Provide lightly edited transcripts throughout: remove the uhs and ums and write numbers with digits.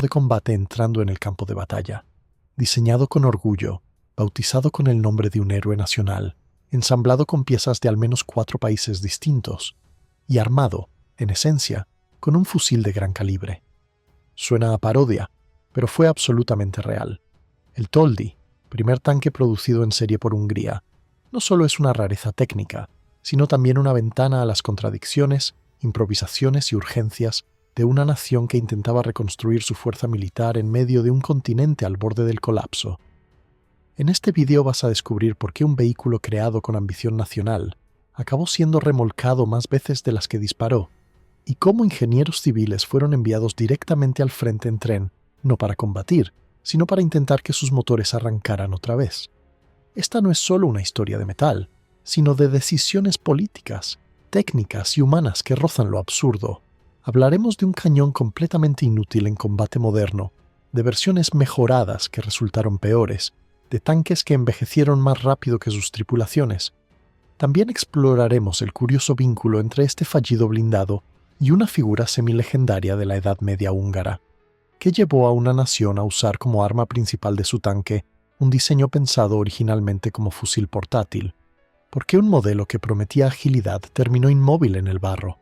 de combate entrando en el campo de batalla. Diseñado con orgullo, bautizado con el nombre de un héroe nacional, ensamblado con piezas de al menos 4 países distintos, y armado, en esencia, con un fusil de gran calibre. Suena a parodia, pero fue absolutamente real. El Toldi, primer tanque producido en serie por Hungría, no solo es una rareza técnica, sino también una ventana a las contradicciones, improvisaciones y urgencias de una nación que intentaba reconstruir su fuerza militar en medio de un continente al borde del colapso. En este vídeo vas a descubrir por qué un vehículo creado con ambición nacional acabó siendo remolcado más veces de las que disparó, y cómo ingenieros civiles fueron enviados directamente al frente en tren, no para combatir, sino para intentar que sus motores arrancaran otra vez. Esta no es solo una historia de metal, sino de decisiones políticas, técnicas y humanas que rozan lo absurdo. Hablaremos de un cañón completamente inútil en combate moderno, de versiones mejoradas que resultaron peores, de tanques que envejecieron más rápido que sus tripulaciones. También exploraremos el curioso vínculo entre este fallido blindado y una figura semilegendaria de la Edad Media húngara, que llevó a una nación a usar como arma principal de su tanque un diseño pensado originalmente como fusil portátil, por qué un modelo que prometía agilidad terminó inmóvil en el barro,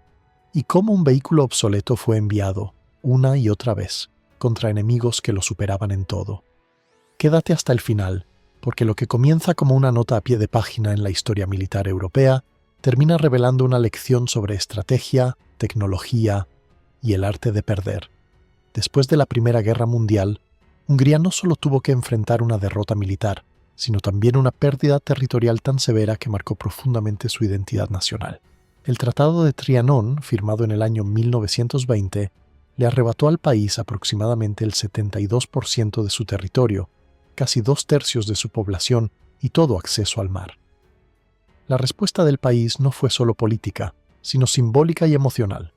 y cómo un vehículo obsoleto fue enviado, una y otra vez, contra enemigos que lo superaban en todo. Quédate hasta el final, porque lo que comienza como una nota a pie de página en la historia militar europea termina revelando una lección sobre estrategia, tecnología y el arte de perder. Después de la Primera Guerra Mundial, Hungría no solo tuvo que enfrentar una derrota militar, sino también una pérdida territorial tan severa que marcó profundamente su identidad nacional. El Tratado de Trianon, firmado en el año 1920, le arrebató al país aproximadamente el 72% de su territorio, casi 2/3 de su población y todo acceso al mar. La respuesta del país no fue solo política, sino simbólica y emocional.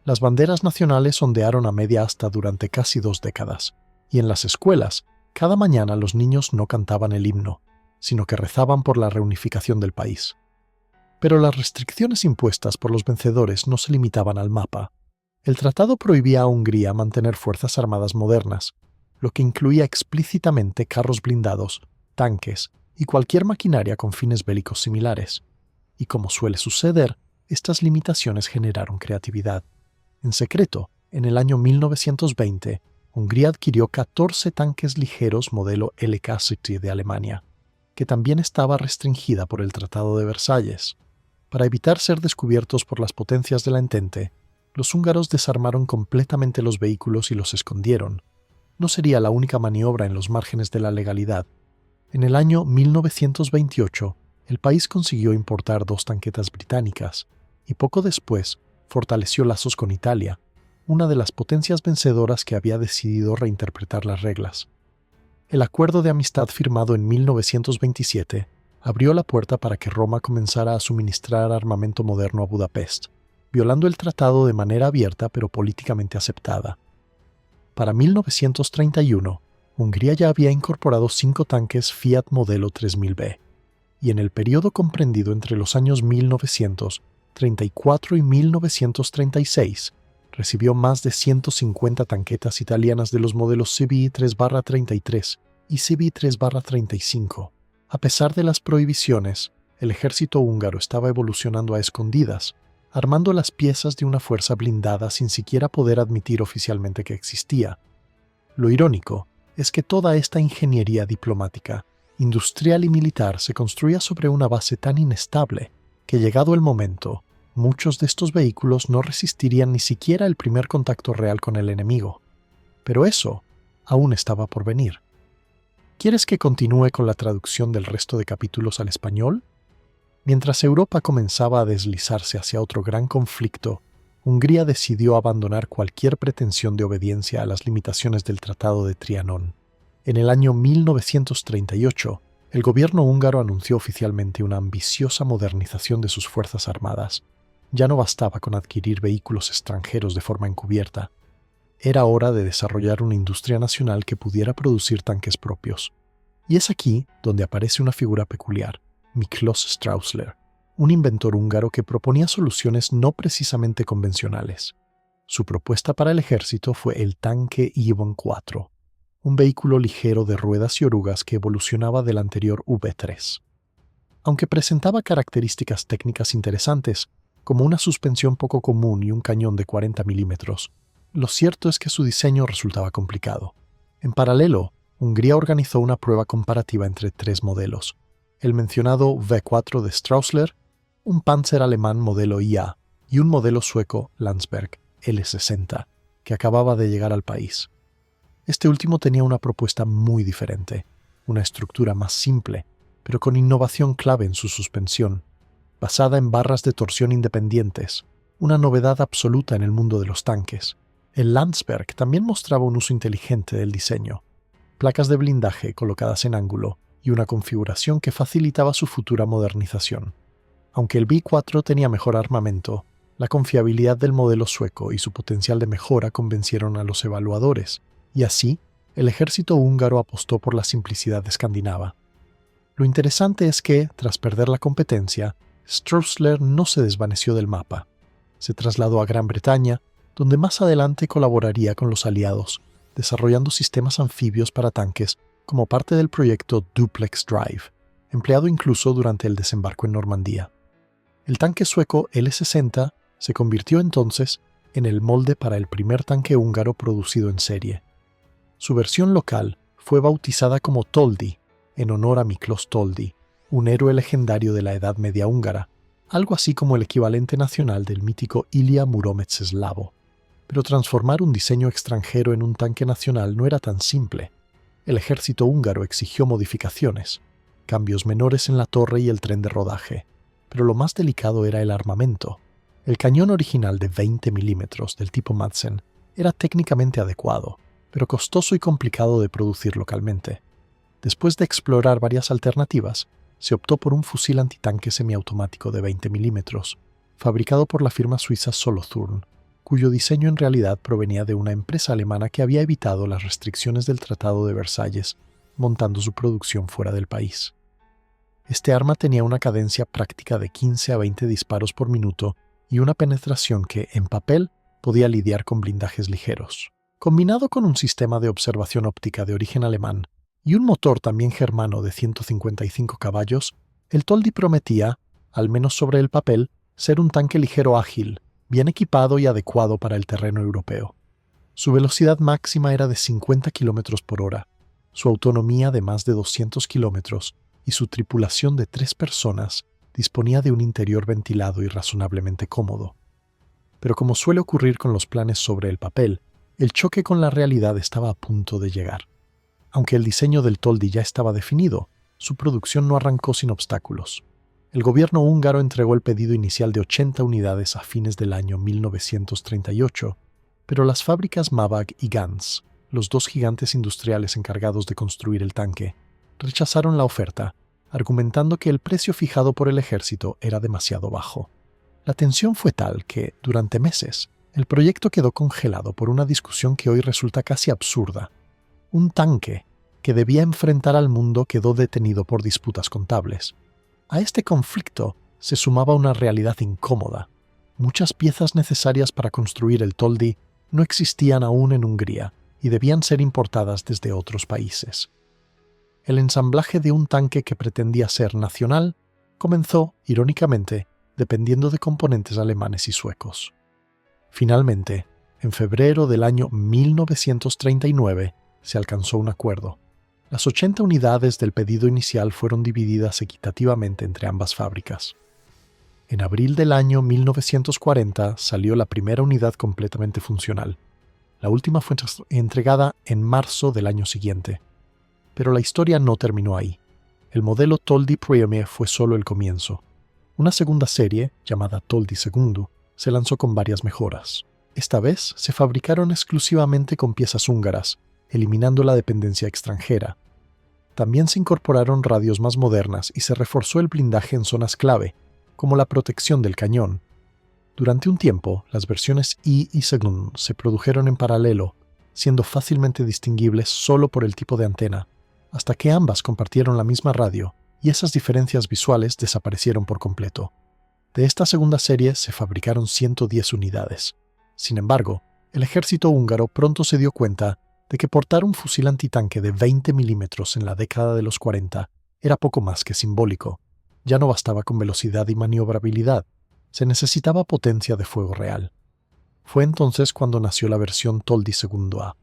Las banderas nacionales ondearon a media asta durante casi 2 décadas, y en las escuelas, cada mañana los niños no cantaban el himno, sino que rezaban por la reunificación del país. Pero las restricciones impuestas por los vencedores no se limitaban al mapa. El tratado prohibía a Hungría mantener fuerzas armadas modernas, lo que incluía explícitamente carros blindados, tanques y cualquier maquinaria con fines bélicos similares. Y como suele suceder, estas limitaciones generaron creatividad. En secreto, en el año 1920, Hungría adquirió 14 tanques ligeros modelo LK City de Alemania, que también estaba restringida por el Tratado de Versalles. Para evitar ser descubiertos por las potencias de la Entente, los húngaros desarmaron completamente los vehículos y los escondieron. No sería la única maniobra en los márgenes de la legalidad. En el año 1928, el país consiguió importar 2 tanquetas británicas, y poco después fortaleció lazos con Italia, una de las potencias vencedoras que había decidido reinterpretar las reglas. El acuerdo de amistad firmado en 1927 abrió la puerta para que Roma comenzara a suministrar armamento moderno a Budapest, violando el tratado de manera abierta pero políticamente aceptada. Para 1931, Hungría ya había incorporado 5 tanques Fiat modelo 3000B, y en el periodo comprendido entre los años 1934 y 1936, recibió más de 150 tanquetas italianas de los modelos CBI 3/33 y CBI 3/35. A pesar de las prohibiciones, el ejército húngaro estaba evolucionando a escondidas, armando las piezas de una fuerza blindada sin siquiera poder admitir oficialmente que existía. Lo irónico es que toda esta ingeniería diplomática, industrial y militar se construía sobre una base tan inestable que, llegado el momento, muchos de estos vehículos no resistirían ni siquiera el primer contacto real con el enemigo. Pero eso aún estaba por venir. ¿Quieres que continúe con la traducción del resto de capítulos al español? Mientras Europa comenzaba a deslizarse hacia otro gran conflicto, Hungría decidió abandonar cualquier pretensión de obediencia a las limitaciones del Tratado de Trianon. En el año 1938, el gobierno húngaro anunció oficialmente una ambiciosa modernización de sus fuerzas armadas. Ya no bastaba con adquirir vehículos extranjeros de forma encubierta. Era hora de desarrollar una industria nacional que pudiera producir tanques propios. Y es aquí donde aparece una figura peculiar, Miklos Straußler, un inventor húngaro que proponía soluciones no precisamente convencionales. Su propuesta para el ejército fue el tanque Ivan IV, un vehículo ligero de ruedas y orugas que evolucionaba del anterior V3. Aunque presentaba características técnicas interesantes, como una suspensión poco común y un cañón de 40 milímetros, lo cierto es que su diseño resultaba complicado. En paralelo, Hungría organizó una prueba comparativa entre 3 modelos: el mencionado V4 de Straussler, un Panzer alemán modelo IA y un modelo sueco Landsberg L60, que acababa de llegar al país. Este último tenía una propuesta muy diferente, una estructura más simple, pero con innovación clave en su suspensión, basada en barras de torsión independientes, una novedad absoluta en el mundo de los tanques. El Landsberg también mostraba un uso inteligente del diseño: placas de blindaje colocadas en ángulo y una configuración que facilitaba su futura modernización. Aunque el V4 tenía mejor armamento, la confiabilidad del modelo sueco y su potencial de mejora convencieron a los evaluadores, y así, el ejército húngaro apostó por la simplicidad escandinava. Lo interesante es que, tras perder la competencia, Straussler no se desvaneció del mapa. Se trasladó a Gran Bretaña, donde más adelante colaboraría con los aliados, desarrollando sistemas anfibios para tanques como parte del proyecto Duplex Drive, empleado incluso durante el desembarco en Normandía. El tanque sueco L60 se convirtió entonces en el molde para el primer tanque húngaro producido en serie. Su versión local fue bautizada como Toldi, en honor a Miklos Toldi, un héroe legendario de la Edad Media húngara, algo así como el equivalente nacional del mítico Ilia Muromets-Slavo. Pero transformar un diseño extranjero en un tanque nacional no era tan simple. El ejército húngaro exigió modificaciones, cambios menores en la torre y el tren de rodaje, pero lo más delicado era el armamento. El cañón original de 20 milímetros del tipo Madsen era técnicamente adecuado, pero costoso y complicado de producir localmente. Después de explorar varias alternativas, se optó por un fusil antitanque semiautomático de 20 milímetros, fabricado por la firma suiza Solothurn, cuyo diseño en realidad provenía de una empresa alemana que había evitado las restricciones del Tratado de Versalles, montando su producción fuera del país. Este arma tenía una cadencia práctica de 15 a 20 disparos por minuto y una penetración que, en papel, podía lidiar con blindajes ligeros. Combinado con un sistema de observación óptica de origen alemán y un motor también germano de 155 caballos, el Toldi prometía, al menos sobre el papel, ser un tanque ligero ágil, bien equipado y adecuado para el terreno europeo. Su velocidad máxima era de 50 km por hora, su autonomía de más de 200 km y su tripulación de 3 personas disponía de un interior ventilado y razonablemente cómodo. Pero como suele ocurrir con los planes sobre el papel, el choque con la realidad estaba a punto de llegar. Aunque el diseño del Toldi ya estaba definido, su producción no arrancó sin obstáculos. El gobierno húngaro entregó el pedido inicial de 80 unidades a fines del año 1938, pero las fábricas Mabag y Gans, los 2 gigantes industriales encargados de construir el tanque, rechazaron la oferta, argumentando que el precio fijado por el ejército era demasiado bajo. La tensión fue tal que, durante meses, el proyecto quedó congelado por una discusión que hoy resulta casi absurda. Un tanque que debía enfrentar al mundo quedó detenido por disputas contables. A este conflicto se sumaba una realidad incómoda. Muchas piezas necesarias para construir el Toldi no existían aún en Hungría y debían ser importadas desde otros países. El ensamblaje de un tanque que pretendía ser nacional comenzó, irónicamente, dependiendo de componentes alemanes y suecos. Finalmente, en febrero del año 1939, se alcanzó un acuerdo. Las 80 unidades del pedido inicial fueron divididas equitativamente entre ambas fábricas. En abril del año 1940 salió la primera unidad completamente funcional. La última fue entregada en marzo del año siguiente. Pero la historia no terminó ahí. El modelo Toldi Premier fue solo el comienzo. Una segunda serie, llamada Toldi II, se lanzó con varias mejoras. Esta vez se fabricaron exclusivamente con piezas húngaras, eliminando la dependencia extranjera. También se incorporaron radios más modernas y se reforzó el blindaje en zonas clave, como la protección del cañón. Durante un tiempo, las versiones I y II se produjeron en paralelo, siendo fácilmente distinguibles solo por el tipo de antena, hasta que ambas compartieron la misma radio y esas diferencias visuales desaparecieron por completo. De esta segunda serie se fabricaron 110 unidades, Sin embargo, el ejército húngaro pronto se dio cuenta de que portar un fusil antitanque de 20 milímetros en la década de los 40 era poco más que simbólico. Ya no bastaba con velocidad y maniobrabilidad, se necesitaba potencia de fuego real. Fue entonces cuando nació la versión Toldi II-A.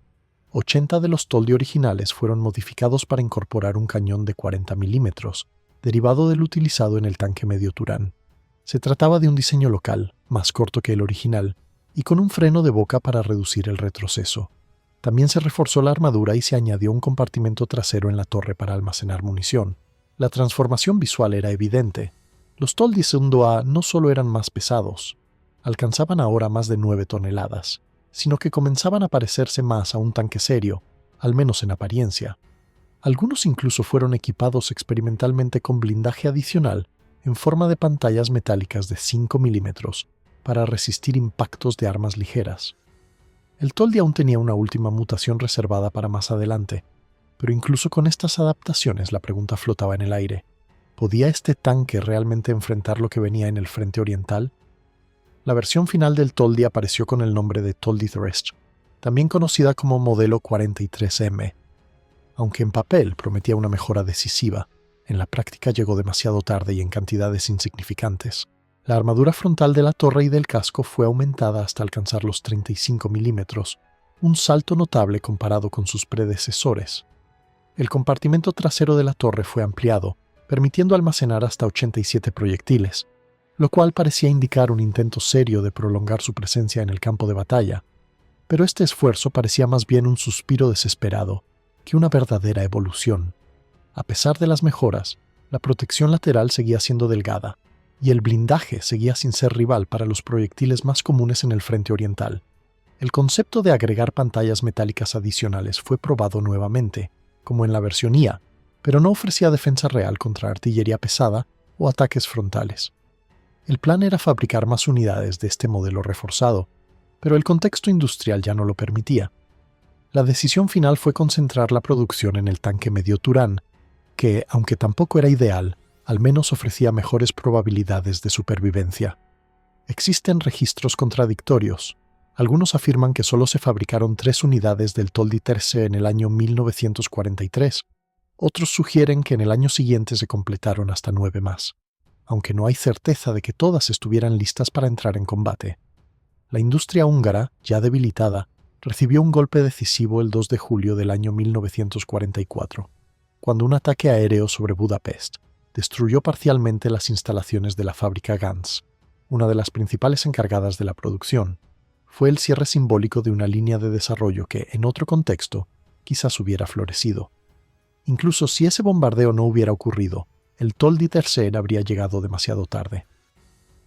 80 de los Toldi originales fueron modificados para incorporar un cañón de 40 milímetros, derivado del utilizado en el tanque medio Turán. Se trataba de un diseño local, más corto que el original, y con un freno de boca para reducir el retroceso. También se reforzó la armadura y se añadió un compartimento trasero en la torre para almacenar munición. La transformación visual era evidente. Los Toldi II-A no solo eran más pesados, alcanzaban ahora más de 9 toneladas, sino que comenzaban a parecerse más a un tanque serio, al menos en apariencia. Algunos incluso fueron equipados experimentalmente con blindaje adicional en forma de pantallas metálicas de 5 milímetros para resistir impactos de armas ligeras. El Toldi aún tenía una última mutación reservada para más adelante, pero incluso con estas adaptaciones la pregunta flotaba en el aire. ¿Podía este tanque realmente enfrentar lo que venía en el frente oriental? La versión final del Toldi apareció con el nombre de Toldi Thrust, también conocida como Modelo 43M. Aunque en papel prometía una mejora decisiva, en la práctica llegó demasiado tarde y en cantidades insignificantes. La armadura frontal de la torre y del casco fue aumentada hasta alcanzar los 35 milímetros, un salto notable comparado con sus predecesores. El compartimento trasero de la torre fue ampliado, permitiendo almacenar hasta 87 proyectiles, lo cual parecía indicar un intento serio de prolongar su presencia en el campo de batalla. Pero este esfuerzo parecía más bien un suspiro desesperado que una verdadera evolución. A pesar de las mejoras, la protección lateral seguía siendo delgada, y el blindaje seguía sin ser rival para los proyectiles más comunes en el frente oriental. El concepto de agregar pantallas metálicas adicionales fue probado nuevamente, como en la versión IA, pero no ofrecía defensa real contra artillería pesada o ataques frontales. El plan era fabricar más unidades de este modelo reforzado, pero el contexto industrial ya no lo permitía. La decisión final fue concentrar la producción en el tanque medio Turán, que, aunque tampoco era ideal, al menos ofrecía mejores probabilidades de supervivencia. Existen registros contradictorios. Algunos afirman que solo se fabricaron 3 unidades del Toldi III en el año 1943. Otros sugieren que en el año siguiente se completaron hasta 9 más, aunque no hay certeza de que todas estuvieran listas para entrar en combate. La industria húngara, ya debilitada, recibió un golpe decisivo el 2 de julio del año 1944, cuando un ataque aéreo sobre Budapest destruyó parcialmente las instalaciones de la fábrica Ganz, una de las principales encargadas de la producción. Fue el cierre simbólico de una línea de desarrollo que, en otro contexto, quizás hubiera florecido. Incluso si ese bombardeo no hubiera ocurrido, el Toldi III habría llegado demasiado tarde.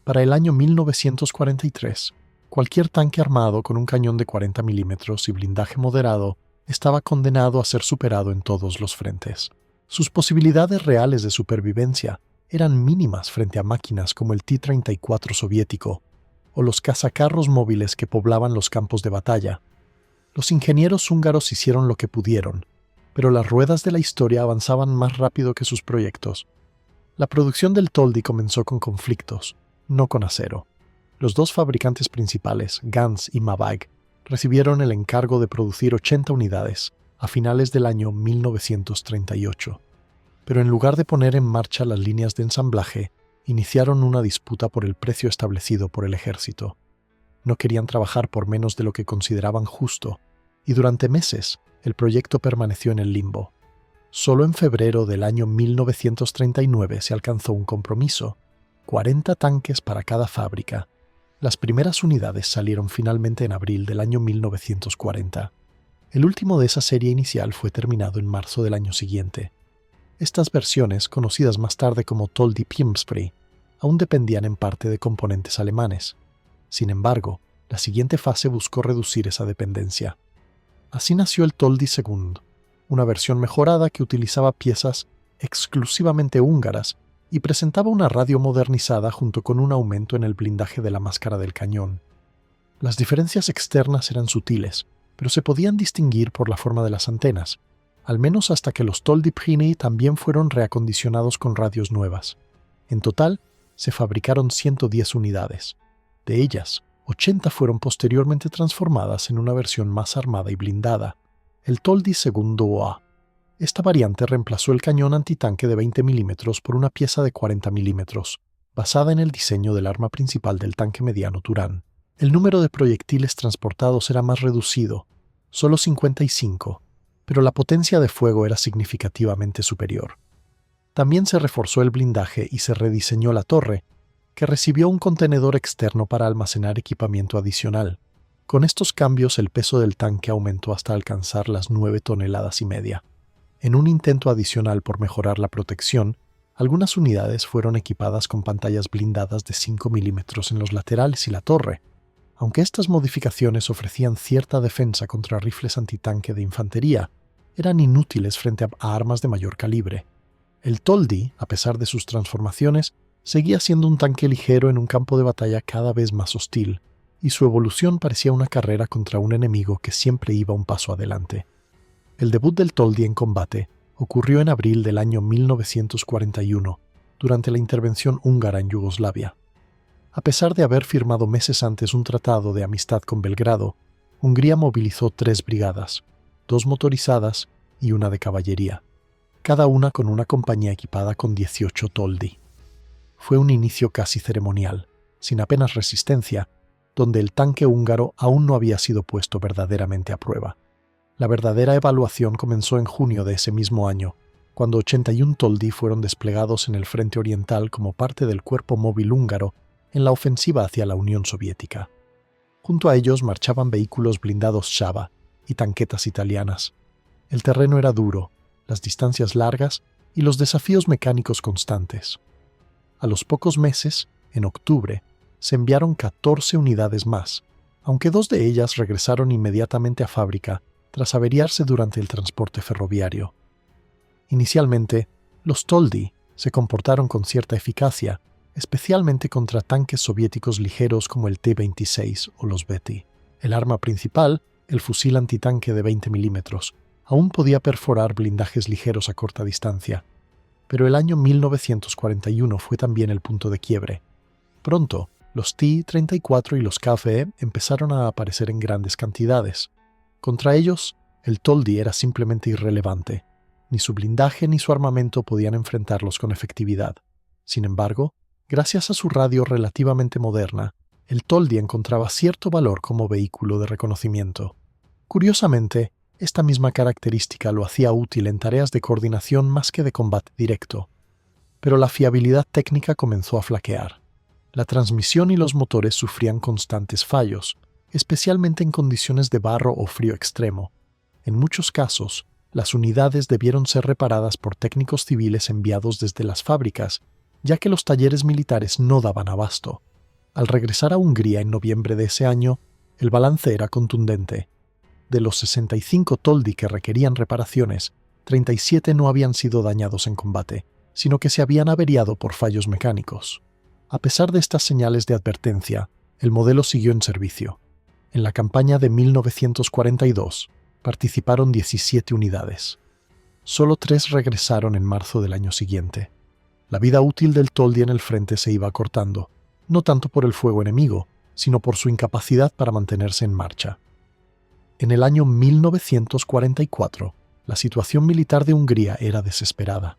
Para el año 1943, cualquier tanque armado con un cañón de 40 milímetros y blindaje moderado estaba condenado a ser superado en todos los frentes. Sus posibilidades reales de supervivencia eran mínimas frente a máquinas como el T-34 soviético o los cazacarros móviles que poblaban los campos de batalla. Los ingenieros húngaros hicieron lo que pudieron, pero las ruedas de la historia avanzaban más rápido que sus proyectos. La producción del Toldi comenzó con conflictos, no con acero. Los dos fabricantes principales, Ganz y Mabag, recibieron el encargo de producir 80 unidades a finales del año 1938. Pero en lugar de poner en marcha las líneas de ensamblaje, iniciaron una disputa por el precio establecido por el ejército. No querían trabajar por menos de lo que consideraban justo, y durante meses el proyecto permaneció en el limbo. Solo en febrero del año 1939 se alcanzó un compromiso: 40 tanques para cada fábrica. Las primeras unidades salieron finalmente en abril del año 1940. El último de esa serie inicial fue terminado en marzo del año siguiente. Estas versiones, conocidas más tarde como Toldi Pilmspree, aún dependían en parte de componentes alemanes. Sin embargo, la siguiente fase buscó reducir esa dependencia. Así nació el Toldi II, una versión mejorada que utilizaba piezas exclusivamente húngaras y presentaba una radio modernizada junto con un aumento en el blindaje de la máscara del cañón. Las diferencias externas eran sutiles, pero se podían distinguir por la forma de las antenas, al menos hasta que los Toldi Prini también fueron reacondicionados con radios nuevas. En total, se fabricaron 110 unidades. De ellas, 80 fueron posteriormente transformadas en una versión más armada y blindada, el Toldi II-A. Esta variante reemplazó el cañón antitanque de 20 mm por una pieza de 40 mm, basada en el diseño del arma principal del tanque mediano Turán. El número de proyectiles transportados era más reducido, solo 55, pero la potencia de fuego era significativamente superior. También se reforzó el blindaje y se rediseñó la torre, que recibió un contenedor externo para almacenar equipamiento adicional. Con estos cambios el peso del tanque aumentó hasta alcanzar las 9,5 toneladas. En un intento adicional por mejorar la protección, algunas unidades fueron equipadas con pantallas blindadas de 5 mm en los laterales y la torre. Aunque estas modificaciones ofrecían cierta defensa contra rifles antitanque de infantería, eran inútiles frente a armas de mayor calibre. El Toldi, a pesar de sus transformaciones, seguía siendo un tanque ligero en un campo de batalla cada vez más hostil, y su evolución parecía una carrera contra un enemigo que siempre iba un paso adelante. El debut del Toldi en combate ocurrió en abril del año 1941, durante la intervención húngara en Yugoslavia. A pesar de haber firmado meses antes un tratado de amistad con Belgrado, Hungría movilizó 3 brigadas, 2 motorizadas y una de caballería, cada una con una compañía equipada con 18 Toldi. Fue un inicio casi ceremonial, sin apenas resistencia, donde el tanque húngaro aún no había sido puesto verdaderamente a prueba. La verdadera evaluación comenzó en junio de ese mismo año, cuando 81 Toldi fueron desplegados en el frente oriental como parte del cuerpo móvil húngaro en la ofensiva hacia la Unión Soviética. Junto a ellos marchaban vehículos blindados Shaba y tanquetas italianas. El terreno era duro, las distancias largas y los desafíos mecánicos constantes. A los pocos meses, en octubre, se enviaron 14 unidades más, aunque 2 de ellas regresaron inmediatamente a fábrica tras averiarse durante el transporte ferroviario. Inicialmente, los Toldi se comportaron con cierta eficacia, especialmente contra tanques soviéticos ligeros como el T-26 o los Betty. El arma principal, el fusil antitanque de 20 mm, aún podía perforar blindajes ligeros a corta distancia. Pero el año 1941 fue también el punto de quiebre. Pronto, los T-34 y los KFE empezaron a aparecer en grandes cantidades. Contra ellos, el Toldi era simplemente irrelevante. Ni su blindaje ni su armamento podían enfrentarlos con efectividad. Sin embargo, gracias a su radio relativamente moderna, el Toldi encontraba cierto valor como vehículo de reconocimiento. Curiosamente, esta misma característica lo hacía útil en tareas de coordinación más que de combate directo. Pero la fiabilidad técnica comenzó a flaquear. La transmisión y los motores sufrían constantes fallos, especialmente en condiciones de barro o frío extremo. En muchos casos, las unidades debieron ser reparadas por técnicos civiles enviados desde las fábricas, ya que los talleres militares no daban abasto. Al regresar a Hungría en noviembre de ese año, el balance era contundente. De los 65 Toldi que requerían reparaciones, 37 no habían sido dañados en combate, sino que se habían averiado por fallos mecánicos. A pesar de estas señales de advertencia, el modelo siguió en servicio. En la campaña de 1942 participaron 17 unidades. Solo 3 regresaron en marzo del año siguiente. La vida útil del Toldi en el frente se iba acortando, no tanto por el fuego enemigo, sino por su incapacidad para mantenerse en marcha. En el año 1944, la situación militar de Hungría era desesperada.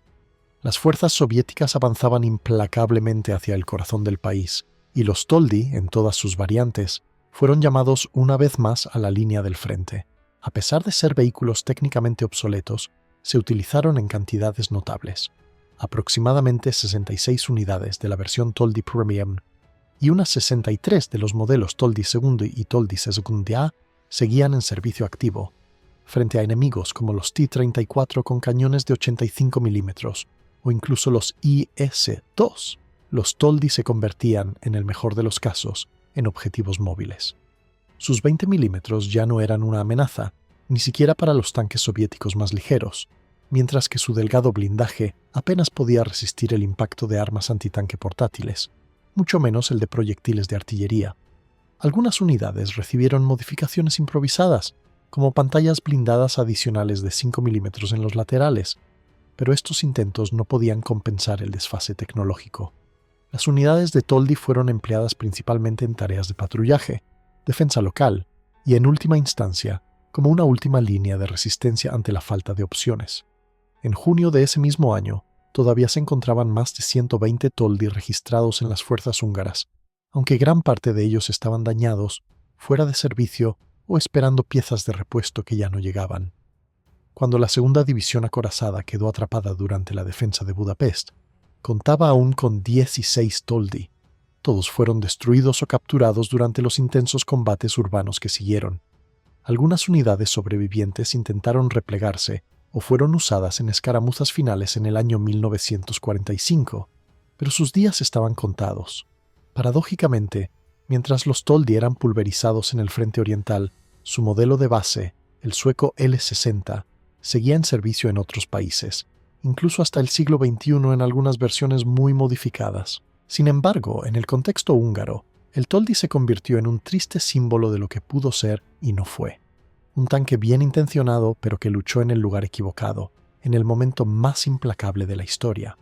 Las fuerzas soviéticas avanzaban implacablemente hacia el corazón del país, y los Toldi, en todas sus variantes, fueron llamados una vez más a la línea del frente. A pesar de ser vehículos técnicamente obsoletos, se utilizaron en cantidades notables. Aproximadamente 66 unidades de la versión Toldi Premium y unas 63 de los modelos Toldi II y Toldi II-A seguían en servicio activo, frente a enemigos como los T-34 con cañones de 85 mm o incluso los IS-2. Los Toldi se convertían, en el mejor de los casos, en objetivos móviles. Sus 20 mm ya no eran una amenaza, ni siquiera para los tanques soviéticos más ligeros, mientras que su delgado blindaje apenas podía resistir el impacto de armas antitanque portátiles, mucho menos el de proyectiles de artillería. Algunas unidades recibieron modificaciones improvisadas, como pantallas blindadas adicionales de 5 mm en los laterales, pero estos intentos no podían compensar el desfase tecnológico. Las unidades de Toldi fueron empleadas principalmente en tareas de patrullaje, defensa local y, en última instancia, como una última línea de resistencia ante la falta de opciones. En junio de ese mismo año, todavía se encontraban más de 120 toldi registrados en las fuerzas húngaras, aunque gran parte de ellos estaban dañados, fuera de servicio o esperando piezas de repuesto que ya no llegaban. Cuando la segunda división acorazada quedó atrapada durante la defensa de Budapest, contaba aún con 16 toldi. Todos fueron destruidos o capturados durante los intensos combates urbanos que siguieron. Algunas unidades sobrevivientes intentaron replegarse o fueron usadas en escaramuzas finales en el año 1945, pero sus días estaban contados. Paradójicamente, mientras los toldi eran pulverizados en el frente oriental, su modelo de base, el sueco L-60, seguía en servicio en otros países, incluso hasta el siglo XXI en algunas versiones muy modificadas. Sin embargo, en el contexto húngaro, el toldi se convirtió en un triste símbolo de lo que pudo ser y no fue. Un tanque bien intencionado, pero que luchó en el lugar equivocado, en el momento más implacable de la historia.